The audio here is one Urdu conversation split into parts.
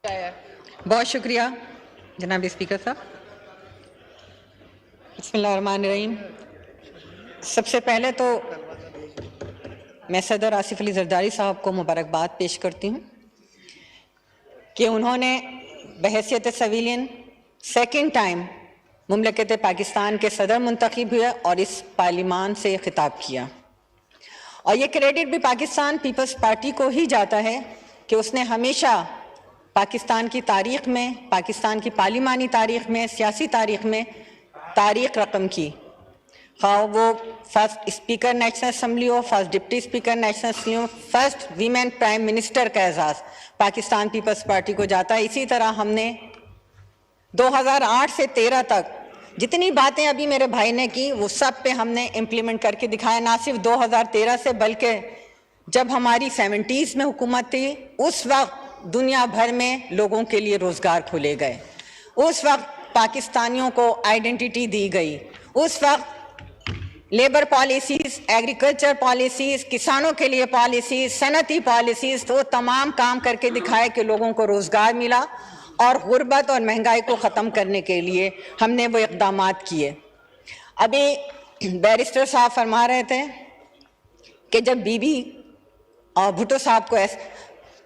بہت شکریہ جناب اسپیکر صاحب. بسم اللہ الرحمن الرحیم. سب سے پہلے تو میں صدر آصف علی زرداری صاحب کو مبارکباد پیش کرتی ہوں کہ انہوں نے بحیثیت سویلین سیکنڈ ٹائم مملکت پاکستان کے صدر منتخب ہوئے اور اس پارلیمان سے خطاب کیا. اور یہ کریڈٹ بھی پاکستان پیپلز پارٹی کو ہی جاتا ہے کہ اس نے ہمیشہ پاکستان کی تاریخ میں، پاکستان کی پارلیمانی تاریخ میں، سیاسی تاریخ میں تاریخ رقم کی. خواہ وہ فرسٹ اسپیکر نیشنل اسمبلی ہو، first deputy speaker national assembly ہو، فرسٹ ویمن پرائم منسٹر کا اعزاز پاکستان پیپلز پارٹی کو جاتا ہے. اسی طرح ہم نے 2008 سے 13 تک جتنی باتیں ابھی میرے بھائی نے کی وہ سب پہ ہم نے امپلیمنٹ کر کے دکھایا. نہ صرف 2013 سے بلکہ جب ہماری 70s میں حکومت تھی اس وقت دنیا بھر میں لوگوں کے لیے روزگار کھولے گئے، اس وقت پاکستانیوں کو آئیڈینٹی دی گئی، اس وقت لیبر پالیسیز، ایگریکلچر پالیسیز، کسانوں کے لیے پالیسیز، صنعتی پالیسیز، تو تمام کام کر کے دکھائے کہ لوگوں کو روزگار ملا اور غربت اور مہنگائی کو ختم کرنے کے لیے ہم نے وہ اقدامات کیے. ابھی بیرسٹر صاحب فرما رہے تھے کہ جب بی بی اور بھٹو صاحب کو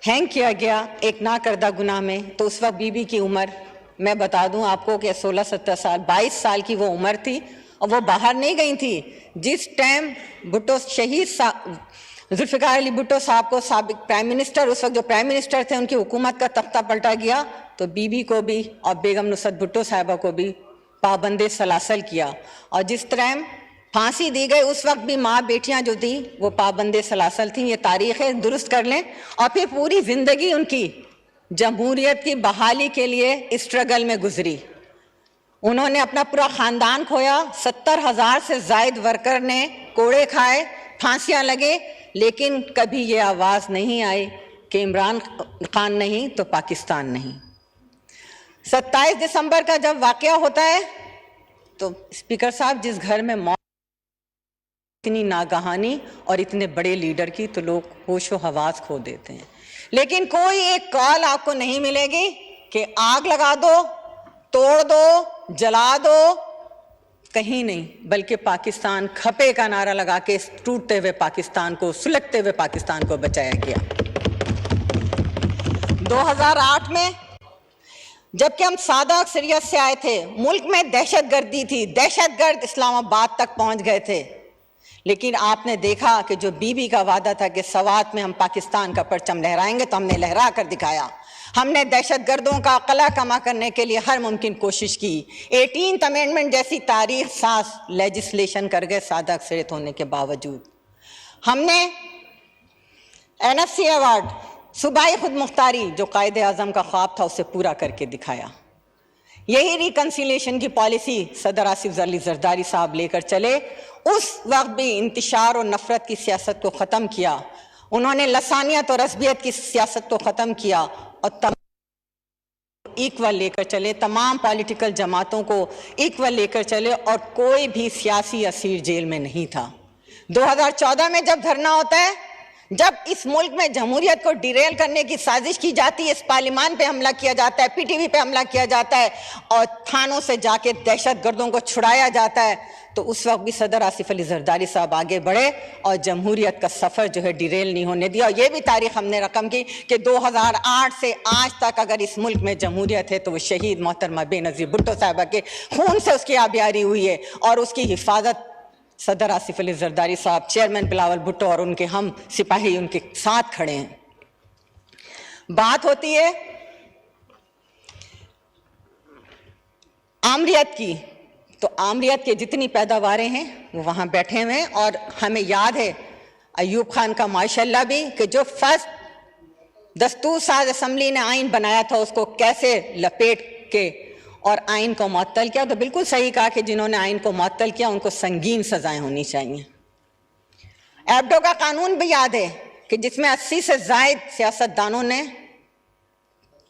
ہینگ کیا گیا ایک نہ کردہ گناہ میں، تو اس وقت بی بی کی عمر میں بتا دوں آپ کو کہ 16-17 سال، 22 سال کی وہ عمر تھی اور وہ باہر نہیں گئی تھی. جس ٹائم بھٹو شہید ذوالفقار علی بھٹو صاحب کو سابق پرائم منسٹر، اس وقت جو پرائم منسٹر تھے، ان کی حکومت کا تختہ پلٹا گیا تو بی بی کو بھی اور بیگم نصرت بھٹو صاحبہ کو بھی پابند سلاسل کیا. اور جس ٹائم پھانسی دی گئی اس وقت بھی ماں بیٹیاں جو تھیں وہ پابند سلاسل تھیں. یہ تاریخ ہے، درست کر لیں. اور پھر پوری زندگی ان کی جمہوریت کی بحالی کے لیے اسٹرگل میں گزری. انہوں نے اپنا پورا خاندان کھویا، 70,000 سے زائد ورکر نے کوڑے کھائے، پھانسیاں لگے، لیکن کبھی یہ آواز نہیں آئی کہ عمران خان نہیں تو پاکستان نہیں. 27 دسمبر کا جب واقعہ ہوتا ہے تو اسپیکر صاحب جس گھر میں موت اتنی ناگہانی اور اتنے بڑے لیڈر کی تو لوگ ہوش و حواس کھو دیتے ہیں. لیکن کوئی ایک کال آپ کو نہیں ملے گی کہ آگ لگا دو، توڑ دو، جلا دو، کہیں نہیں. بلکہ پاکستان کھپے کا نعرہ لگا کے ٹوٹتے ہوئے پاکستان کو، سلگتے ہوئے پاکستان کو بچایا گیا. 2008 میں جبکہ ہم سادہ اکثریت سے آئے تھے، ملک میں دہشت گردی تھی، دہشت گرد اسلام آباد تک پہنچ گئے تھے، لیکن آپ نے دیکھا کہ جو بی بی کا وعدہ تھا کہ سوات میں ہم پاکستان کا پرچم لہرائیں گے تو ہم نے لہرا کر دکھایا. ہم نے دہشت گردوں کا قلع کما کرنے کے لیے ہر ممکن کوشش کی. 18th امینڈمنٹ جیسی تاریخ ساز لیجسلیشن کر گئے سادہ اکثریت ہونے کے باوجود. ہم نے NFC ایوارڈ، صوبائی خود مختاری جو قائد اعظم کا خواب تھا اسے پورا کر کے دکھایا. یہی ریکنسیلیشن کی پالیسی صدر آصف علی زرداری صاحب لے کر چلے. اس وقت بھی انتشار اور نفرت کی سیاست کو ختم کیا. انہوں نے لسانیت اور عصبیت کی سیاست کو ختم کیا اور ایکول لے کر چلے، تمام پولیٹیکل جماعتوں کو ایکول لے کر چلے اور کوئی بھی سیاسی اسیر جیل میں نہیں تھا. 2014 میں جب دھرنا ہوتا ہے، جب اس ملک میں جمہوریت کو ڈیریل کرنے کی سازش کی جاتی ہے، اس پارلیمان پہ حملہ کیا جاتا ہے، پی ٹی وی پہ حملہ کیا جاتا ہے اور تھانوں سے جا کے دہشت گردوں کو چھڑایا جاتا ہے، تو اس وقت بھی صدر آصف علی زرداری صاحب آگے بڑھے اور جمہوریت کا سفر جو ہے ڈیریل نہیں ہونے دیا. اور یہ بھی تاریخ ہم نے رقم کی کہ 2008 سے آج تک اگر اس ملک میں جمہوریت ہے تو وہ شہید محترمہ بے نظیر بھٹو صاحبہ کے خون سے اس کی آبیاری ہوئی ہے اور اس کی حفاظت صدر آصف علی زرداری صاحب، چیئرمین بلاول بھٹو اور ان کے ہم سپاہی ان کے ساتھ کھڑے ہیں. بات ہوتی ہے آمریت کی، تو آمریت کے جتنی پیداواریں ہیں وہ وہاں بیٹھے ہوئے ہیں. اور ہمیں یاد ہے ایوب خان کا ماشاءاللہ بھی کہ جو فرسٹ دستور ساز اسمبلی نے آئین بنایا تھا اس کو کیسے لپیٹ کے اور آئین کو معطل کیا. تو بالکل صحیح کہا کہ جنہوں نے آئین کو معطل کیا ان کو سنگین سزائیں ہونی چاہیے. ایبڈو کا قانون بھی یاد ہے کہ جس میں 80 سے زائد سیاست دانوں نے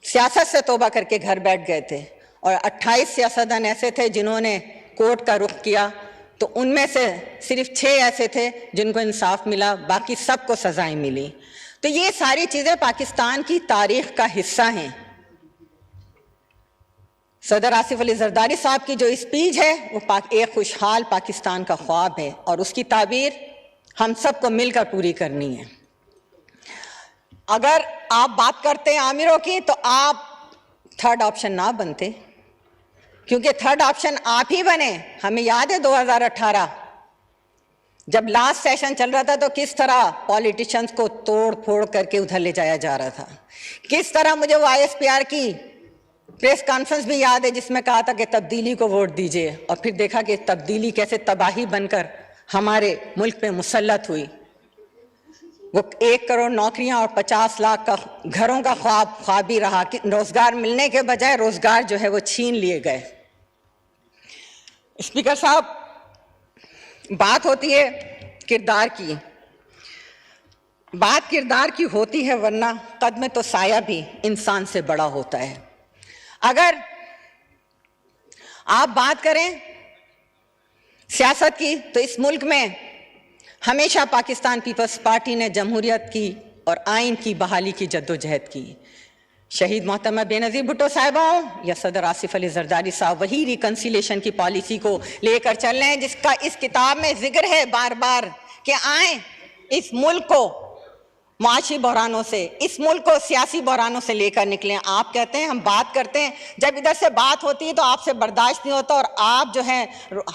سیاست سے توبہ کر کے گھر بیٹھ گئے تھے اور 28 سیاستدان ایسے تھے جنہوں نے کورٹ کا رخ کیا، تو ان میں سے صرف 6 ایسے تھے جن کو انصاف ملا، باقی سب کو سزائیں ملی. تو یہ ساری چیزیں پاکستان کی تاریخ کا حصہ ہیں. صدر آصف علی زرداری صاحب کی جو اسپیچ ہے وہ ایک خوشحال پاکستان کا خواب ہے، اور اس کی تعبیر ہم سب کو مل کر پوری کرنی ہے۔ اگر آپ بات کرتے ہیں عامروں کی تو آپ تھرڈ آپشن نہ بنتے، کیونکہ تھرڈ آپشن آپ ہی بنے۔ ہمیں یاد ہے 2018 جب لاسٹ سیشن چل رہا تھا تو کس طرح پولیٹیشنز کو توڑ پھوڑ کر کے ادھر لے جایا جا رہا تھا، کس طرح مجھے وہ ISPR کی پریس کانفرنس بھی یاد ہے جس میں کہا تھا کہ تبدیلی کو ووٹ دیجئے، اور پھر دیکھا کہ تبدیلی کیسے تباہی بن کر ہمارے ملک پہ مسلط ہوئی۔ وہ 1 کروڑ نوکریاں اور 50 لاکھ کا گھروں کا خواب ہی رہا کہ روزگار ملنے کے بجائے روزگار جو ہے وہ چھین لیے گئے۔ اسپیکر صاحب، بات ہوتی ہے کردار کی، بات کردار کی ہوتی ہے، ورنہ قد میں تو سایہ بھی انسان سے بڑا ہوتا ہے۔ اگر آپ بات کریں سیاست کی تو اس ملک میں ہمیشہ پاکستان پیپلز پارٹی نے جمہوریت کی اور آئین کی بحالی کی جدوجہد کی۔ شہید محترمہ بینظیر بھٹو صاحبہ ہوں یا صدر آصف علی زرداری صاحب، وہی ریکنسیلیشن کی پالیسی کو لے کر چل رہے ہیں جس کا اس کتاب میں ذکر ہے بار بار کہ آئیں اس ملک کو معاشی بحرانوں سے، اس ملک کو سیاسی بحرانوں سے لے کر نکلیں۔ آپ کہتے ہیں ہم بات کرتے ہیں، جب ادھر سے بات ہوتی ہے تو آپ سے برداشت نہیں ہوتا، اور آپ جو ہیں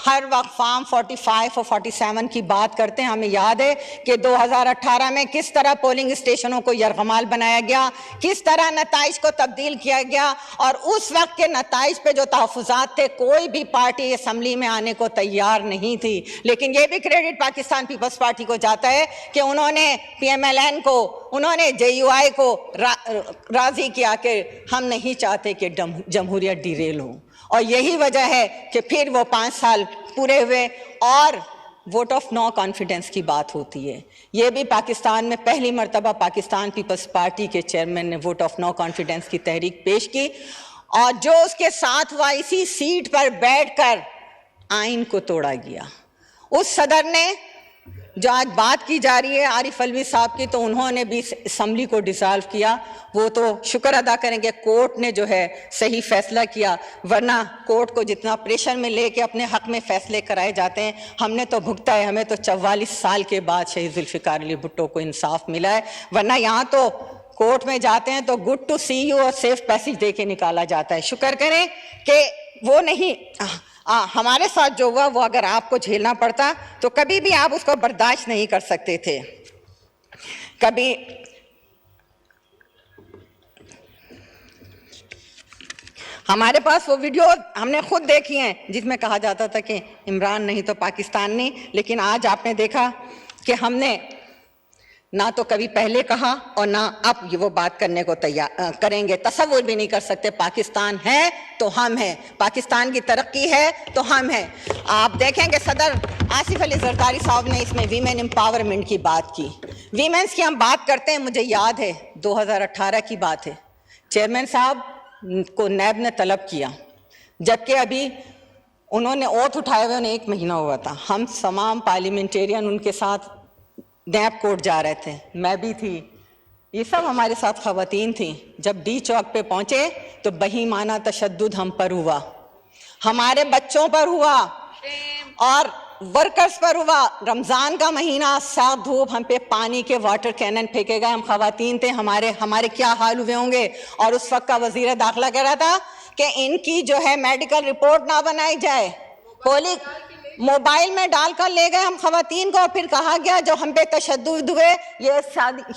ہر وقت فارم 45 اور 47 کی بات کرتے ہیں۔ ہمیں یاد ہے کہ 2018 میں کس طرح پولنگ اسٹیشنوں کو یرغمال بنایا گیا، کس طرح نتائج کو تبدیل کیا گیا، اور اس وقت کے نتائج پہ جو تحفظات تھے کوئی بھی پارٹی اسمبلی میں آنے کو تیار نہیں تھی۔ لیکن یہ بھی کریڈٹ پاکستان پیپلز پارٹی کو جاتا ہے کہ انہوں نے PMLN کو، انہوں نے JUI کو راضی کیا کہ ہم نہیں چاہتے کہ جمہوریت ڈیریل ہو، اور یہی وجہ ہے کہ پھر وہ 5 سال پورے ہوئے اور ووٹ آف نو کانفیڈنس کی بات ہوتی ہے۔ یہ بھی پاکستان میں پہلی مرتبہ پاکستان پیپلز پارٹی کے چیئرمین نے ووٹ آف نو کانفیڈنس کی تحریک پیش کی، اور جو اس کے ساتھ ہوا اسی سیٹ پر بیٹھ کر آئین کو توڑا گیا۔ اس صدر نے جو آج بات کی جا رہی ہے عارف علوی صاحب کی، تو انہوں نے بھی اسمبلی کو ڈیزالو کیا۔ وہ تو شکر ادا کریں گے کورٹ نے جو ہے صحیح فیصلہ کیا، ورنہ کورٹ کو جتنا پریشر میں لے کے اپنے حق میں فیصلے کرائے جاتے ہیں ہم نے تو بھگتا ہے۔ ہمیں تو 44 سال کے بعد شہید ذوالفقار علی بھٹو کو انصاف ملا ہے، ورنہ یہاں تو کورٹ میں جاتے ہیں تو گڈ ٹو سی یو اور سیف پیسج دے کے نکالا جاتا ہے۔ شکر کریں کہ وہ نہیں، ہمارے ساتھ جو ہوا وہ اگر آپ کو جھیلنا پڑتا تو کبھی بھی آپ اس کو برداشت نہیں کر سکتے تھے۔ کبھی ہمارے پاس وہ ویڈیو ہم نے خود دیکھی ہیں جس میں کہا جاتا تھا کہ عمران نہیں تو پاکستان نہیں، لیکن آج آپ نے دیکھا کہ ہم نے نہ تو کبھی پہلے کہا اور نہ اب وہ بات کرنے کو تیار کریں گے۔ تصور بھی نہیں کر سکتے، پاکستان ہے تو ہم ہیں، پاکستان کی ترقی ہے تو ہم ہیں۔ آپ دیکھیں کہ صدر آصف علی زرداری صاحب نے اس میں ویمن امپاورمنٹ کی بات کی۔ ویمنس کی ہم بات کرتے ہیں، مجھے یاد ہے 2018 کی بات ہے، چیئرمین صاحب کو نیب نے طلب کیا، جبکہ ابھی انہوں نے اوتھ اٹھائے ہوئے انہیں 1 مہینہ ہوا تھا۔ ہم تمام پارلیمنٹیرین ان کے ساتھ نیب کوٹ جا رہے تھے، میں بھی تھی، یہ سب ہمارے ساتھ خواتین تھیں۔ جب ڈی چوک پہ پہنچے تو بہیمانہ تشدد ہم پر ہوا، ہمارے بچوں پر ہوا اور ورکرز پر ہوا۔ رمضان کا مہینہ، سخت دھوپ، ہم پہ پانی کے واٹر کینن پھینکے گئے، ہم خواتین تھے، ہمارے کیا حال ہوئے ہوں گے۔ اور اس وقت کا وزیر داخلہ کہہ رہا تھا کہ ان کی جو ہے میڈیکل رپورٹ نہ بنائی جائے، موبائل میں ڈال کر لے گئے ہم خواتین کو، اور پھر کہا گیا جو ہم پہ تشدد ہوئے، یہ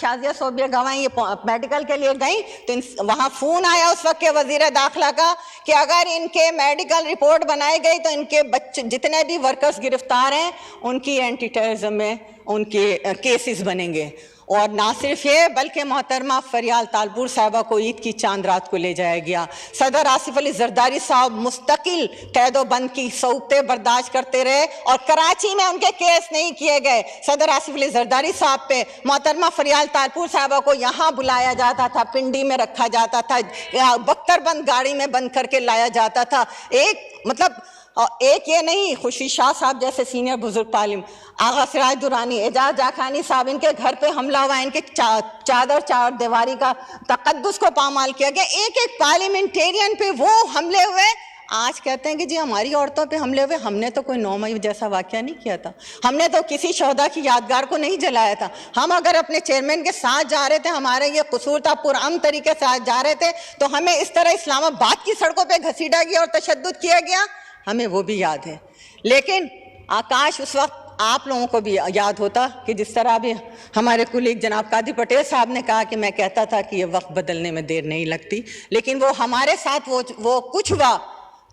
شازیہ صوبیہ گواہیں یہ میڈیکل کے لیے گئیں تو وہاں فون آیا اس وقت کے وزیر داخلہ کا کہ اگر ان کے میڈیکل رپورٹ بنائی گئی تو ان کے بچے جتنے بھی ورکرز گرفتار ہیں ان کی اینٹی ٹیررزم میں ان کے کیسز بنیں گے۔ اور نہ صرف یہ بلکہ محترمہ فریال تالپور صاحبہ کو عید کی چاند رات کو لے جایا گیا۔ صدر آصف علی زرداری صاحب مستقل قید و بند کی صعوبتیں برداشت کرتے رہے اور کراچی میں ان کے کیس نہیں کیے گئے۔ صدر آصف علی زرداری صاحب پہ محترمہ فریال تالپور صاحبہ کو یہاں بلایا جاتا تھا، پنڈی میں رکھا جاتا تھا، بختر بند گاڑی میں بند کر کے لایا جاتا تھا۔ ایک یہ نہیں، خوشی شاہ صاحب جیسے سینئر بزرگ آغا سراج درانی، اعجاز جاخانی صاحب، ان کے گھر پہ حملہ ہوا، ان کے چار دیواری کا تقدس کو پامال کیا گیا۔ ایک پارلیمنٹیرین پہ وہ حملے ہوئے آج کہتے ہیں کہ جی ہماری عورتوں پہ حملے ہوئے. ہم نے تو کوئی 9 مئی جیسا واقعہ نہیں کیا تھا, ہم نے تو کسی شہدا کی یادگار کو نہیں جلایا تھا. ہم اگر اپنے چیئرمین کے ساتھ جا رہے تھے, ہمارے یہ قصور تھا, پرامن طریقے سے جا رہے تھے, تو ہمیں اس طرح اسلام آباد کی سڑکوں پہ گھسیٹا گیا اور تشدد کیا گیا, ہمیں وہ بھی یاد ہے. لیکن آکاش اس وقت آپ لوگوں کو بھی یاد ہوتا کہ جس طرح بھی ہمارے کولیگ جناب قادری پٹیل صاحب نے کہا کہ میں کہتا تھا کہ یہ وقت بدلنے میں دیر نہیں لگتی, لیکن وہ ہمارے ساتھ وہ کچھ ہوا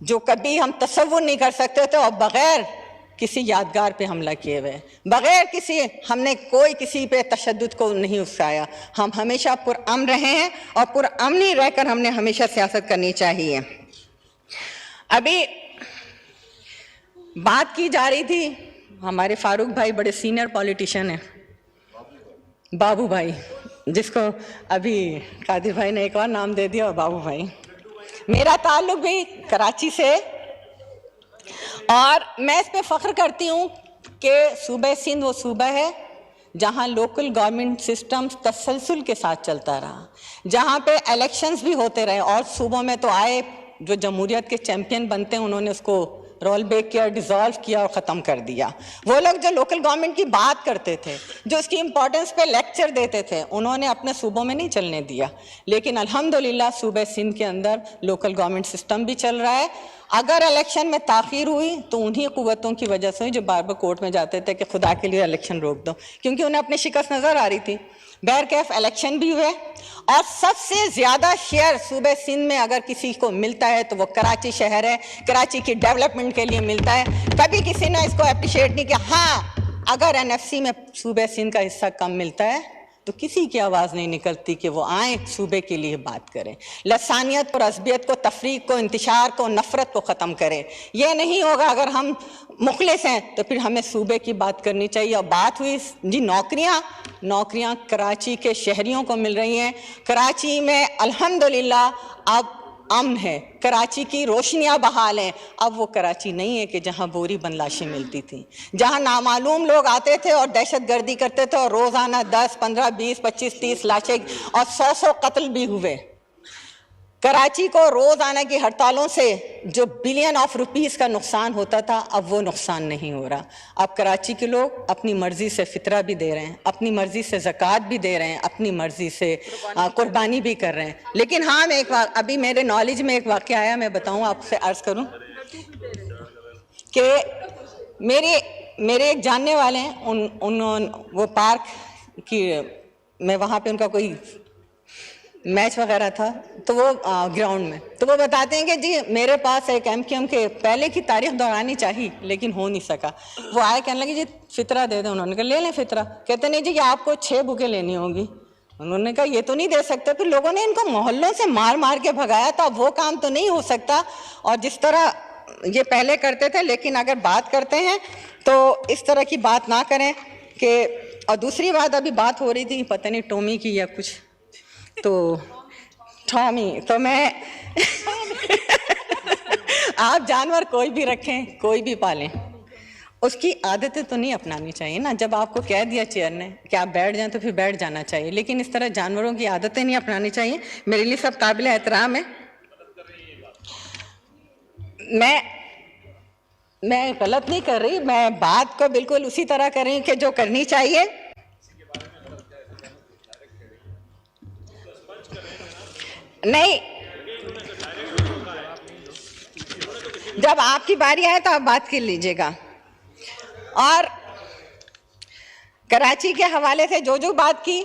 جو کبھی ہم تصور نہیں کر سکتے تھے, اور بغیر کسی یادگار پہ حملہ کیے ہوئے, بغیر ہم نے کوئی کسی پہ تشدد کو نہیں اکسایا. ہم ہمیشہ پرامن رہے ہیں اور پرامنی رہ کر ہم نے ہمیشہ سیاست کرنی چاہیے. ابھی بات کی جا رہی تھی, ہمارے فاروق بھائی بڑے سینئر پولیٹیشین ہیں, بابو بھائی, جس کو ابھی قادر بھائی نے ایک اور نام دے دیا, اور بابو بھائی. میرا تعلق بھی کراچی سے, اور میں اس پہ فخر کرتی ہوں کہ صوبہ سندھ وہ صوبہ ہے جہاں لوکل گورنمنٹ سسٹم تسلسل کے ساتھ چلتا رہا, جہاں پہ الیکشنز بھی ہوتے رہے, اور صوبوں میں تو آئے جو جمہوریت کے چیمپئن بنتے ہیں انہوں نے اس کو رول بیک کیا, ڈیزالو کیا اور ختم کر دیا. وہ لوگ جو لوکل گورنمنٹ کی بات کرتے تھے, جو اس کی امپورٹنس پہ لیکچر دیتے تھے, انہوں نے اپنے صوبوں میں نہیں چلنے دیا. لیکن الحمدللہ صوبہ سندھ کے اندر لوکل گورنمنٹ سسٹم بھی چل رہا ہے. اگر الیکشن میں تاخیر ہوئی تو انہی قوتوں کی وجہ سے جو بار بار کورٹ میں جاتے تھے کہ خدا کے لیے الیکشن روک دو, کیونکہ انہیں اپنی شکست نظر آ رہی تھی. بہرکیف الیکشن بھی ہوئے, اور سب سے زیادہ شیئر صوبہ سندھ میں اگر کسی کو ملتا ہے تو وہ کراچی شہر ہے. کراچی کی ڈیولپمنٹ کے لیے ملتا ہے. کبھی کسی نے اس کو اپریشیٹ نہیں کیا. ہاں, اگر این ایف سی میں صوبہ سندھ کا حصہ کم ملتا ہے تو کسی کی آواز نہیں نکلتی کہ وہ آئیں صوبے کے لیے بات کریں, لسانیت اور عصبیت کو, تفریق کو, انتشار کو, نفرت کو ختم کریں. یہ نہیں ہوگا. اگر ہم مخلص ہیں تو پھر ہمیں صوبے کی بات کرنی چاہیے. اور بات ہوئی جی نوکریاں کراچی کے شہریوں کو مل رہی ہیں. کراچی میں الحمدللہ اب امن ہے, کراچی کی روشنیاں بحال ہیں. اب وہ کراچی نہیں ہے کہ جہاں بوری بند لاشیں ملتی تھیں, جہاں نامعلوم لوگ آتے تھے اور دہشت گردی کرتے تھے, اور روزانہ 10, 15, 20, 25, 30 لاشیں اور 100 قتل بھی ہوئے. کراچی کو روزانہ کی ہڑتالوں سے جو بلین آف روپیز کا نقصان ہوتا تھا, اب وہ نقصان نہیں ہو رہا. اب کراچی کے لوگ اپنی مرضی سے فطرہ بھی دے رہے ہیں, اپنی مرضی سے زکوٰۃ بھی دے رہے ہیں, اپنی مرضی سے قربانی بھی کر رہے ہیں. لیکن ہاں, میں ابھی میرے نالج میں ایک واقعہ آیا, میں بتاؤں, آپ سے عرض کروں کہ میرے ایک جاننے والے ہیں, وہ پارک کی, میں وہاں پہ ان کا کوئی میچ وغیرہ تھا, تو وہ گراؤنڈ میں, تو وہ بتاتے ہیں کہ جی میرے پاس ایک ایم کیو ایم کے پہلے کی تاریخ دہرانی چاہیے لیکن ہو نہیں سکا. وہ آئے, کہنے لگے جی فطرہ دے دیں. انہوں نے کہا لے لیں فطرہ. کہتے نہیں جی آپ کو 6 بکیں لینی ہوں گی. انہوں نے کہا یہ تو نہیں دے سکتے. پھر لوگوں نے ان کو محلوں سے مار کے بھگایا تھا. وہ کام تو نہیں ہو سکتا, اور جس طرح یہ پہلے کرتے تھے. لیکن اگر بات کرتے ہیں تو اس طرح کی بات نہ کریں کہ, اور دوسری بات ابھی بات ہو رہی تھی پتہ نہیں ٹومی کی یا کچھ, تو ٹامی, تو میں آپ جانور کوئی بھی رکھیں, کوئی بھی پالیں, اس کی عادتیں تو نہیں اپنانی چاہیے نا. جب آپ کو کہہ دیا چیئر نے کہ آپ بیٹھ جائیں تو پھر بیٹھ جانا چاہیے, لیکن اس طرح جانوروں کی عادتیں نہیں اپنانی چاہیے. میرے لیے سب قابل احترام ہے. میں غلط نہیں کر رہی, میں بات کو بالکل اسی طرح کر رہی ہوں کہ جو کرنی چاہیے. نہیں, جب آپ کی باری آئے تو آپ بات کر لیجئے گا. اور کراچی کے حوالے سے جو بات کی,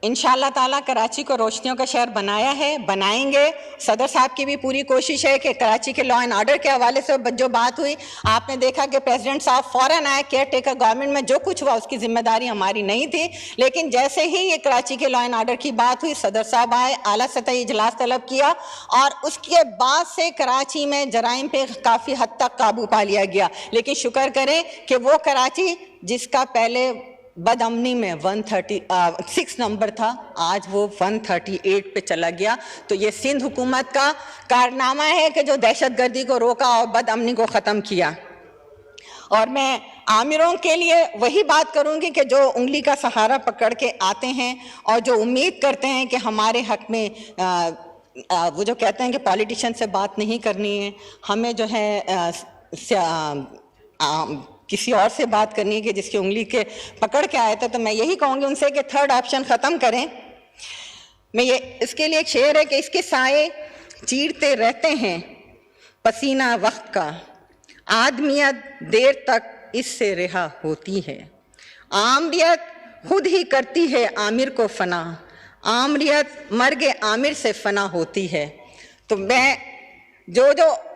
انشاءاللہ تعالیٰ کراچی کو روشنیوں کا شہر بنایا ہے, بنائیں گے. صدر صاحب کی بھی پوری کوشش ہے کہ کراچی کے لا اینڈ آرڈر کے حوالے سے جو بات ہوئی, آپ نے دیکھا کہ پریزیڈنٹ صاحب فوراً آئے. کیئر ٹیکر گورنمنٹ میں جو کچھ ہوا اس کی ذمہ داری ہماری نہیں تھی, لیکن جیسے ہی یہ کراچی کے لا اینڈ آرڈر کی بات ہوئی, صدر صاحب آئے, اعلیٰ سطحی اجلاس طلب کیا, اور اس کے بعد سے کراچی میں جرائم پہ کافی حد تک قابو پا لیا گیا. لیکن شکر کریں کہ وہ کراچی جس کا پہلے بد امنی میں 136 نمبر تھا, آج وہ 138 پہ چلا گیا. تو یہ سندھ حکومت کا کارنامہ ہے کہ جو دہشت گردی کو روکا اور بد امنی کو ختم کیا. اور میں عامروں کے لیے وہی بات کروں گی کہ جو انگلی کا سہارا پکڑ کے آتے ہیں اور جو امید کرتے ہیں کہ ہمارے حق میں وہ جو کہتے ہیں کہ پالیٹیشین سے بات نہیں کرنی ہے, ہمیں جو ہے کسی اور سے بات کرنی ہے کہ جس کی انگلی کے پکڑ کے آئے تھے, تو میں یہی کہوں گی ان سے کہ تھرڈ آپشن ختم کریں. میں یہ اس کے لیے ایک شعر ہے کہ اس کے سائے چیرتے رہتے ہیں پسینہ وقت کا, آدمیت دیر تک اس سے رہا ہوتی ہے, آمریت خود ہی کرتی ہے آمر کو فنا, آمریت مرگ عامر سے فنا ہوتی ہے. تو میں جو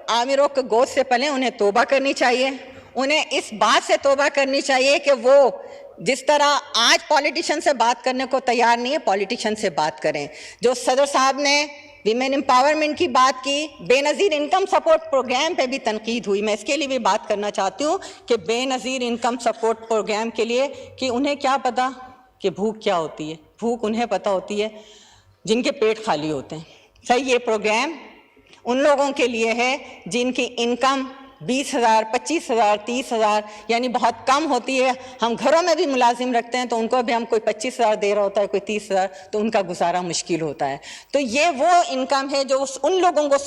عامروں کے گود سے پلے انہیں توبہ کرنی چاہیے, انہیں اس بات سے توبہ کرنی چاہیے کہ وہ جس طرح آج پالیٹیشین سے بات کرنے کو تیار نہیں ہے, پالیٹیشین سے بات کریں. جو صدر صاحب نے ویمن امپاورمنٹ کی بات کی, بے نظیر انکم سپورٹ پروگرام پہ بھی تنقید ہوئی. میں اس کے لیے بھی بات کرنا چاہتی ہوں کہ بے نظیر انکم سپورٹ پروگرام کے لیے کہ انہیں کیا پتا کہ بھوک کیا ہوتی ہے. بھوک انہیں پتہ ہوتی ہے جن کے پیٹ خالی ہوتے ہیں. صحیح, یہ پروگرام ان لوگوں کے لیے ہے جن کی انکم 20,000 25,000 30,000 یعنی بہت کم ہوتی ہے. ہم گھروں میں بھی ملازم رکھتے ہیں تو ان کو بھی ہم کوئی 25,000 دے رہا ہوتا ہے, کوئی 30,000, تو ان کا گزارا مشکل ہوتا ہے. تو یہ وہ انکم ہے جو ان لوگوں کو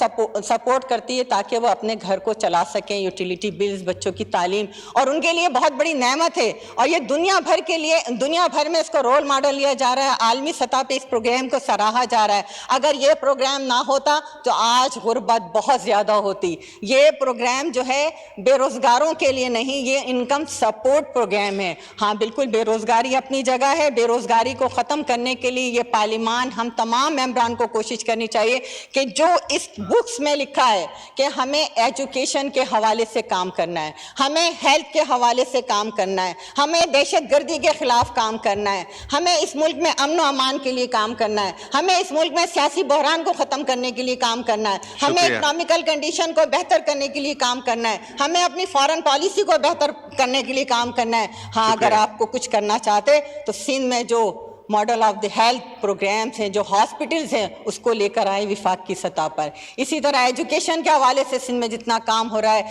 سپورٹ کرتی ہے تاکہ وہ اپنے گھر کو چلا سکیں, یوٹیلیٹی بلز, بچوں کی تعلیم, اور ان کے لیے بہت بڑی نعمت ہے. اور یہ دنیا بھر کے لیے, دنیا بھر میں اس کو رول ماڈل لیا جا رہا ہے, عالمی سطح پہ اس پروگرام کو سراہا جا رہا ہے. اگر یہ پروگرام نہ ہوتا تو آج غربت بہت زیادہ ہوتی. یہ پروگرام جو ہے بے روزگاروں کے لیے نہیں, یہ انکم سپورٹ پروگرام ہے. ہاں بالکل, بے روزگاری اپنی جگہ ہے. بے روزگاری کو ختم کرنے کے لیے یہ پارلیمان, ہم تمام ممبران کو کوشش کرنی چاہیے کہ جو اس بکس میں لکھا ہے کہ ہمیں ایجوکیشن کے حوالے سے کام کرنا ہے, ہمیں ہیلتھ کے حوالے سے کام کرنا ہے, ہمیں دہشت گردی کے خلاف کام کرنا ہے, ہمیں اس ملک میں امن و امان کے لیے کام کرنا ہے, ہمیں اس ملک میں سیاسی بحران کو ختم کرنے کے لیے کام کرنا ہے, ہمیں اکنامیکل کنڈیشن کو بہتر کرنے کے لیے کام کرنا ہے, ہمیں اپنی فارن پالیسی کو بہتر کرنے کے لیے کام کرنا ہے. ہاں اگر آپ کو کچھ کرنا چاہتے تو سندھ میں جو model of the health programmes ہیں, جو ہاسپٹلز ہیں, اس کو لے کر آئے وفاق کی سطح پر. اسی طرح ایجوکیشن کے حوالے سے سندھ میں جتنا کام ہو رہا ہے,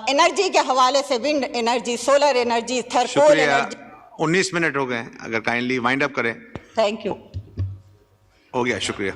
انرجی کے حوالے سے wind energy, solar energy, Thar coal energy. 19 minute ہو گئے, اگر کائنڈلی وائنڈ اپ کریں. Thank you. ہو گیا, شکریہ.